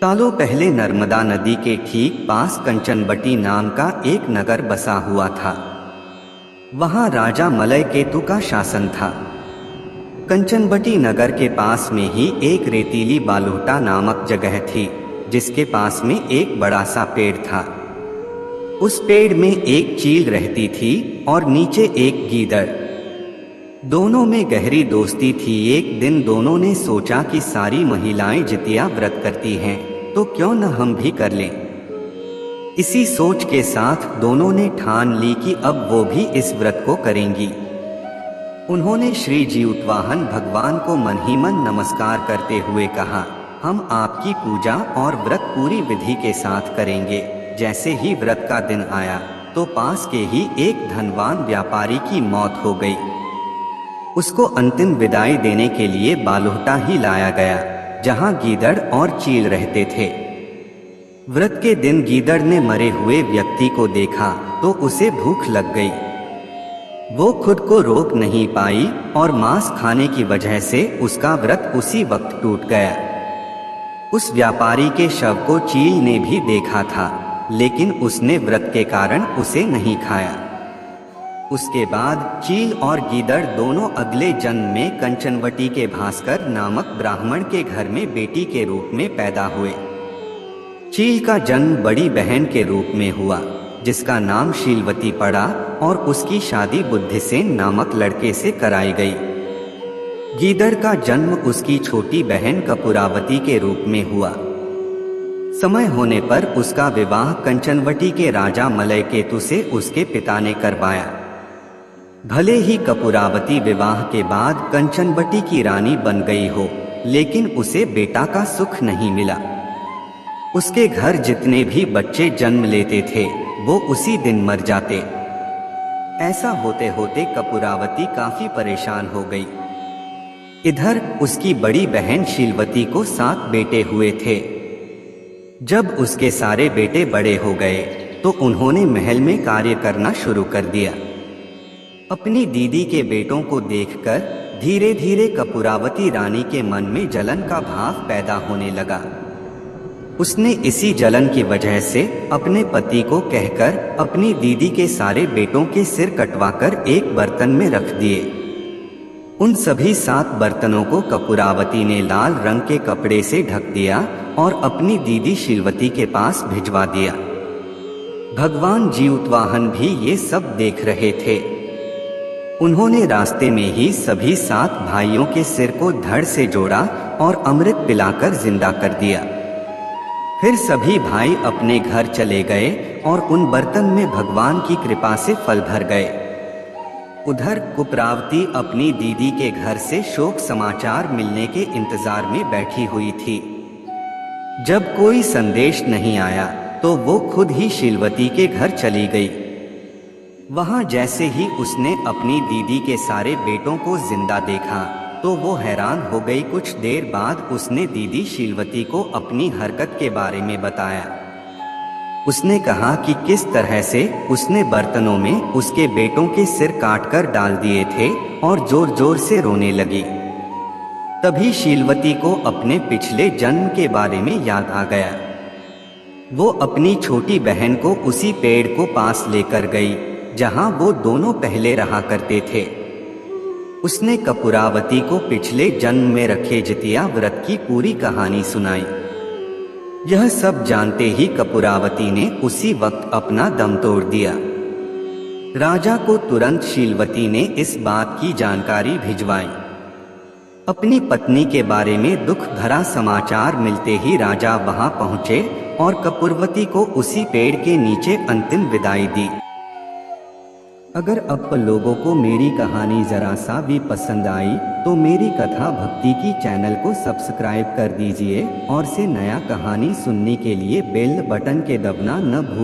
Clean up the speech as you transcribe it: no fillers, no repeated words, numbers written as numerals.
सालों पहले नर्मदा नदी के ठीक पास कंचनबटी नाम का एक नगर बसा हुआ था। वहां राजा मलय केतु का शासन था। कंचनबटी नगर के पास में ही एक रेतीली बालूटा नामक जगह थी, जिसके पास में एक बड़ा सा पेड़ था। उस पेड़ में एक चील रहती थी और नीचे एक गीदड़। दोनों में गहरी दोस्ती थी। एक दिन दोनों ने सोचा कि सारी महिलाएं जितिया व्रत करती हैं, तो क्यों न हम भी कर लें। इसी सोच के साथ दोनों ने ठान ली कि अब वो भी इस व्रत को करेंगी। उन्होंने श्री जीउतवाहन भगवान को मन ही मन नमस्कार करते हुए कहा, हम आपकी पूजा और व्रत पूरी विधि के साथ करेंगे। जैसे ही व्रत का दिन आया तो पास के ही एक धनवान व्यापारी की मौत हो गई। उसको अंतिम विदाई देने के लिए बालूटा ही लाया गया, जहां गीदड़ और चील रहते थे। व्रत के दिन गीदड़ ने मरे हुए व्यक्ति को देखा तो उसे भूख लग गई। वो खुद को रोक नहीं पाई और मांस खाने की वजह से उसका व्रत उसी वक्त टूट गया। उस व्यापारी के शव को चील ने भी देखा था, लेकिन उसने व्रत के कारण उसे नहीं खाया। उसके बाद चील और गीदड़ दोनों अगले जन्म में कंचनवटी के भास्कर नामक ब्राह्मण के घर में बेटी के रूप में पैदा हुए। चील का जन्म बड़ी बहन के रूप में हुआ, जिसका नाम शीलवती पड़ा और उसकी शादी बुद्धिसेन नामक लड़के से कराई गई। गीदड़ का जन्म उसकी छोटी बहन कपूरावती के रूप में हुआ। समय होने पर उसका विवाह कंचनवटी के राजा मलय केतु से उसके पिता ने करवाया। भले ही कपूरावती विवाह के बाद कंचनबटी की रानी बन गई हो, लेकिन उसे बेटा का सुख नहीं मिला। उसके घर जितने भी बच्चे जन्म लेते थे वो उसी दिन मर जाते। ऐसा होते होते कपूरावती काफी परेशान हो गई। इधर उसकी बड़ी बहन शीलवती को 7 बेटे हुए थे। जब उसके सारे बेटे बड़े हो गए तो उन्होंने महल में कार्य करना शुरू कर दिया। अपनी दीदी के बेटों को देखकर धीरे धीरे कपूरावती रानी के मन में जलन का भाव पैदा होने लगा। उसने इसी जलन की वजह से अपने पति को कहकर अपनी दीदी के सारे बेटों के सिर कटवाकर एक बर्तन में रख दिए। उन सभी 7 बर्तनों को कपूरावती ने लाल रंग के कपड़े से ढक दिया और अपनी दीदी शीलवती के पास भिजवा दिया। भगवान जीउतवाहन भी ये सब देख रहे थे। उन्होंने रास्ते में ही सभी 7 भाइयों के सिर को धड़ से जोड़ा और अमृत पिलाकर जिंदा कर दिया। फिर सभी भाई अपने घर चले गए और उन बर्तन में भगवान की कृपा से फल भर गए। उधर कपूरावती अपनी दीदी के घर से शोक समाचार मिलने के इंतजार में बैठी हुई थी। जब कोई संदेश नहीं आया तो वो खुद ही शीलवती के घर चली गई। वहां जैसे ही उसने अपनी दीदी के सारे बेटों को जिंदा देखा तो वो हैरान हो गई। कुछ देर बाद उसने दीदी शीलवती को अपनी हरकत के बारे में बताया। उसने कहा कि किस तरह से उसने बर्तनों में उसके बेटों के सिर काटकर डाल दिए थे और जोर जोर से रोने लगी। तभी शीलवती को अपने पिछले जन्म के बारे में याद आ गया। वो अपनी छोटी बहन को उसी पेड़ को पास लेकर गई जहां वो दोनों पहले रहा करते थे। उसने कपूरावती को पिछले जन्म में रखे जितिया व्रत की पूरी कहानी सुनाई। यह सब जानते ही कपूरावती ने उसी वक्त अपना दम तोड़ दिया। राजा को तुरंत शीलवती ने इस बात की जानकारी भिजवाई। अपनी पत्नी के बारे में दुख भरा समाचार मिलते ही राजा वहां पहुंचे और कपूरवती को उसी पेड़ के नीचे अंतिम विदाई दी। अगर अब लोगों को मेरी कहानी जरा सा भी पसंद आई तो मेरी कथा भक्ति की चैनल को सब्सक्राइब कर दीजिए और से नया कहानी सुनने के लिए बेल बटन के दबना न भूलिए।